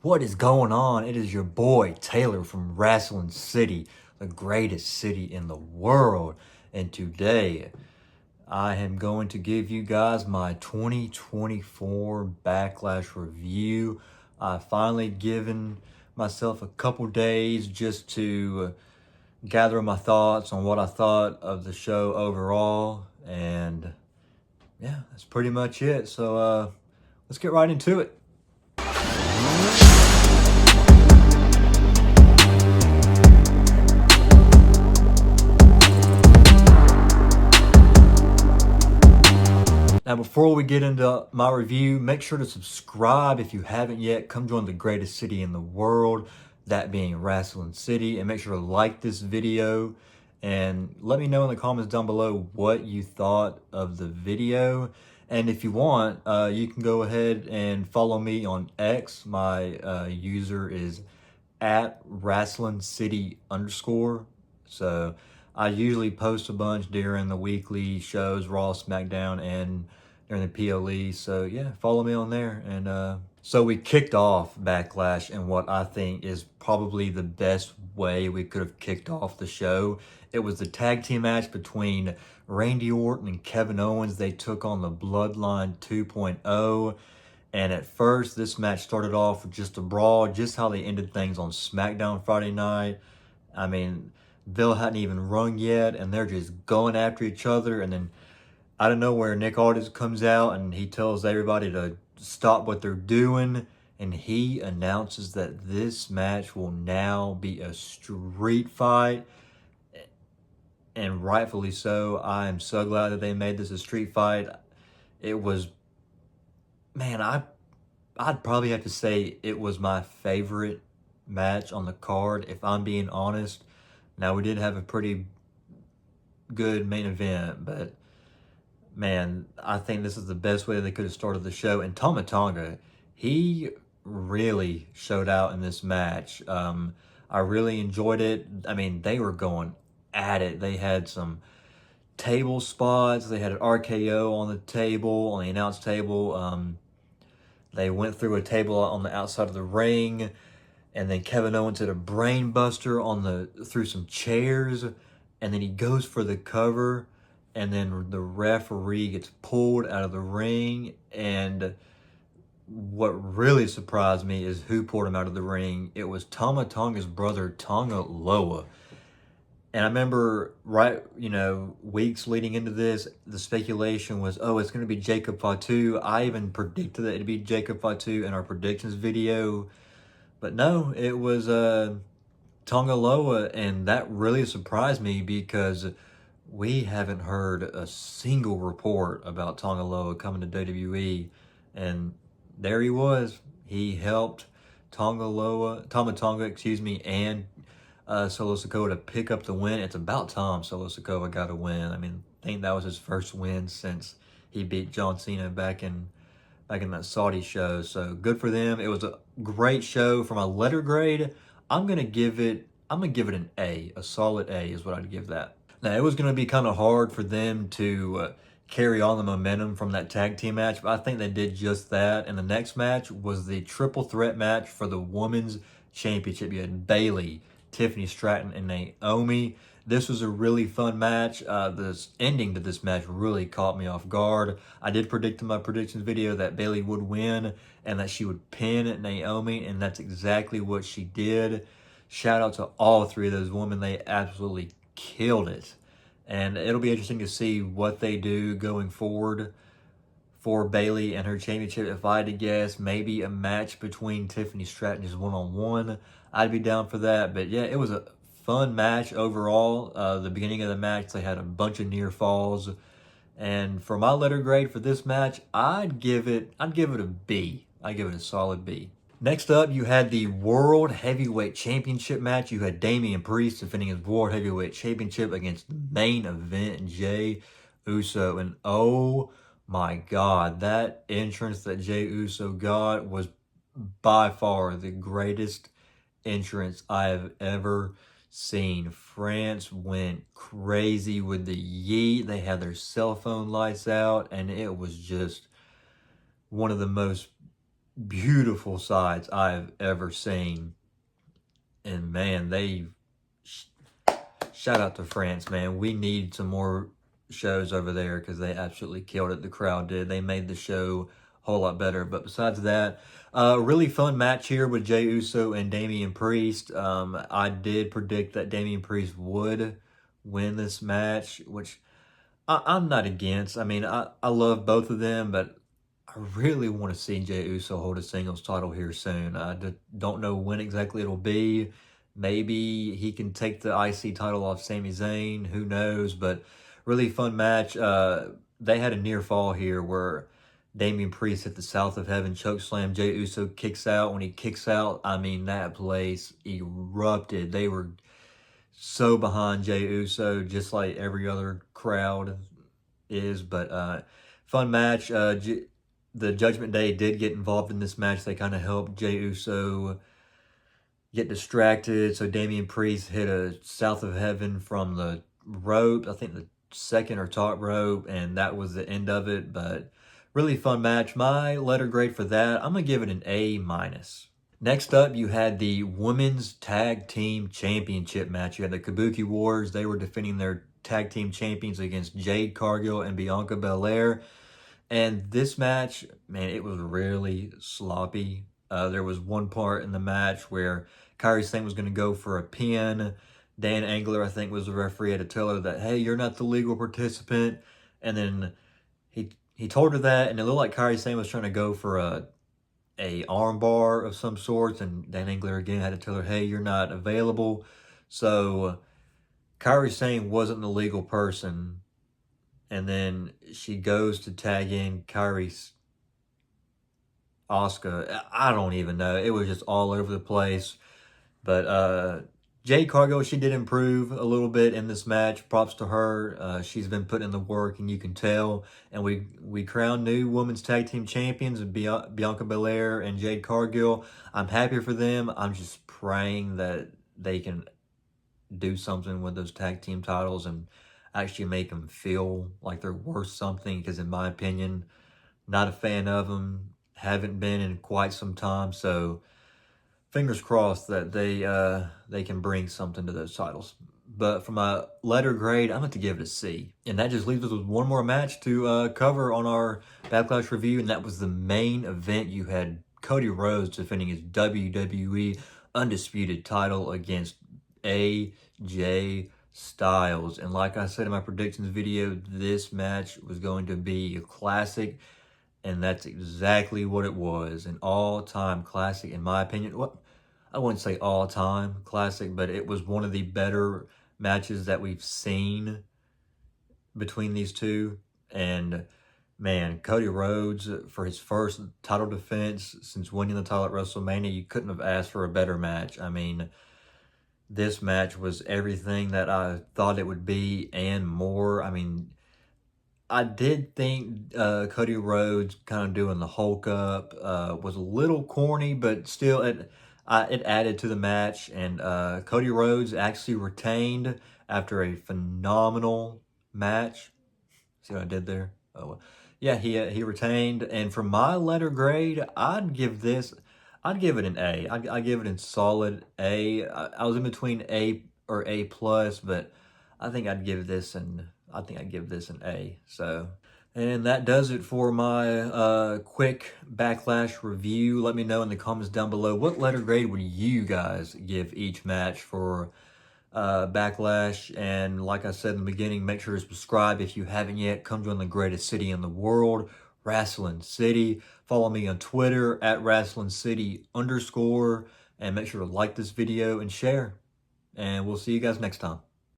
What is going on? It is your boy Taylor from Wrestling City, the greatest city in the world. And today I am going to give you guys my 2024 Backlash review. I've finally given myself a couple days just to gather my thoughts on what I thought of the show overall. And yeah, that's pretty much it. So let's get right into it. Now, before we get into my review, make sure to subscribe if you haven't yet. Come join the greatest city in the world, that being Wrestling City. And make sure to like this video and let me know in the comments down below what you thought of the video. And if you want, you can go ahead and follow me on X. My user is at Wrestling City _. So I usually post a bunch during the weekly shows, Raw, SmackDown, and during the PLE. So yeah, follow me on there. And so we kicked off Backlash in what I think is probably the best way we could have kicked off the show. It was the tag team match between Randy Orton and Kevin Owens. They took on the Bloodline 2.0. And at first, this match started off with just a brawl, just how they ended things on SmackDown Friday night. I mean, Bill hadn't even rung yet, and they're just going after each other. And then out of nowhere, Nick Aldis comes out, and he tells everybody to stop what they're doing. And he announces that this match will now be a street fight. And rightfully so. I am so glad that they made this a street fight. It was... Man, I'd probably have to say it was my favorite match on the card, if I'm being honest. Now, we did have a pretty good main event, but man, I think this is the best way they could have started the show. And Tama Tonga, he really showed out in this match. I really enjoyed it. I mean, they were going at it. They had some table spots. They had an RKO on the table, on the announce table. They went through a table on the outside of the ring, and then Kevin Owens did a brain buster through some chairs, and then he goes for the cover, and then the referee gets pulled out of the ring. And what really surprised me is who pulled him out of the ring. It was Tama Tonga's brother, Tonga Loa. And I remember, weeks leading into this, the speculation was, oh, it's going to be Jacob Fatu. I even predicted that it'd be Jacob Fatu in our predictions video. But no, it was Tonga Loa, and that really surprised me because we haven't heard a single report about Tonga Loa coming to WWE. And there he was. He helped Tama Tonga, and Solo Sikoa to pick up the win. It's about time Solo Sikoa got a win. I mean, I think that was his first win since he beat John Cena back in that Saudi show. So good for them. It was a great show. For my letter grade, I'm gonna give it an A. A solid A is what I'd give that. Now, it was gonna be kind of hard for them to carry on the momentum from that tag team match, but I think they did just that. And the next match was the triple threat match for the Women's Championship. You had Bayley, Tiffany Stratton, and Naomi. This was a really fun match. The ending to this match really caught me off guard. I did predict in my predictions video that Bayley would win and that she would pin Naomi, and that's exactly what she did. Shout out to all three of those women. They absolutely killed it. And it'll be interesting to see what they do going forward for Bayley and her championship. If I had to guess, maybe a match between Tiffany Stratton just one-on-one. I'd be down for that. But yeah, it was a fun match overall. The beginning of the match, they had a bunch of near falls. And for my letter grade for this match, I'd give it a B. I'd give it a solid B. Next up, you had the World Heavyweight Championship match. You had Damian Priest defending his World Heavyweight Championship against the main event, Jey Uso. And oh my God, that entrance that Jey Uso got was by far the greatest entrance I have ever seen. France went crazy with the yeet. They had their cell phone lights out, and it was just one of the most beautiful sights I've ever seen. And man, shout out to France, man. We need some more shows over there because they absolutely killed it. The crowd did. They made the show a whole lot better. But besides that, really fun match here with Jey Uso and Damian Priest. I did predict that Damian Priest would win this match, which I'm not against. I mean, I love both of them, but I really want to see Jey Uso hold a singles title here soon. Don't know when exactly it'll be. Maybe he can take the IC title off Sami Zayn. Who knows? But really fun match. They had a near fall here where Damian Priest hit the South of Heaven chokeslam. Jey Uso kicks out. When he kicks out, I mean, that place erupted. They were so behind Jey Uso, just like every other crowd is. But fun match. The Judgment Day did get involved in this match. They kind of helped Jey Uso get distracted. So Damian Priest hit a South of Heaven from the rope, I think the second or top rope, and that was the end of it. But really fun match. My letter grade for that, I'm going to give it an A minus. Next up, you had the Women's Tag Team Championship match. You had the Kabuki Wars. They were defending their tag team champions against Jade Cargill and Bianca Belair. And this match, man, it was really sloppy. There was one part in the match where Kairi Sane was going to go for a pin. Dan Angler, I think, was the referee, had to tell her that, hey, you're not the legal participant. And then he told her that, and it looked like Kairi Sane was trying to go for a arm bar of some sorts, and Dan Angler again had to tell her, hey, you're not available. So Kairi Sane wasn't the legal person. And then she goes to tag in Kairi's Asuka. I don't even know. It was just all over the place. But Jade Cargill, she did improve a little bit in this match. Props to her. She's been putting in the work, and you can tell. And we crowned new women's tag team champions, Bianca Belair and Jade Cargill. I'm happy for them. I'm just praying that they can do something with those tag team titles and actually make them feel like they're worth something, because in my opinion, not a fan of them, haven't been in quite some time. So fingers crossed that they can bring something to those titles. But for my letter grade, I'm going to give it a C. And that just leaves us with one more match to cover on our Backlash review, and that was the main event. You had Cody Rhodes defending his WWE Undisputed title against AJ Styles. And like I said in my predictions video, this match was going to be a classic, and that's exactly what it was. An all-time classic, in my opinion. What, I wouldn't say all-time classic, but it was one of the better matches that we've seen between these two. And man, Cody Rhodes, for his first title defense since winning the title at WrestleMania, you couldn't have asked for a better match. I mean, this match was everything that I thought it would be and more. I mean, I did think Cody Rhodes kind of doing the Hulk up was a little corny, but still it added to the match. And Cody Rhodes actually retained after a phenomenal match. See what I did there? Oh, well. Yeah, he retained. And for my letter grade, I'd give it an A. I'd give it a solid A. I was in between A or A plus, but I think I'd give this an A. So, and that does it for my quick Backlash review. Let me know in the comments down below, what letter grade would you guys give each match for Backlash? And like I said in the beginning, make sure to subscribe if you haven't yet. Come join the greatest city in the world, Wrestling City. Follow me on Twitter at WrestlingCity_, and make sure to like this video and share. And we'll see you guys next time.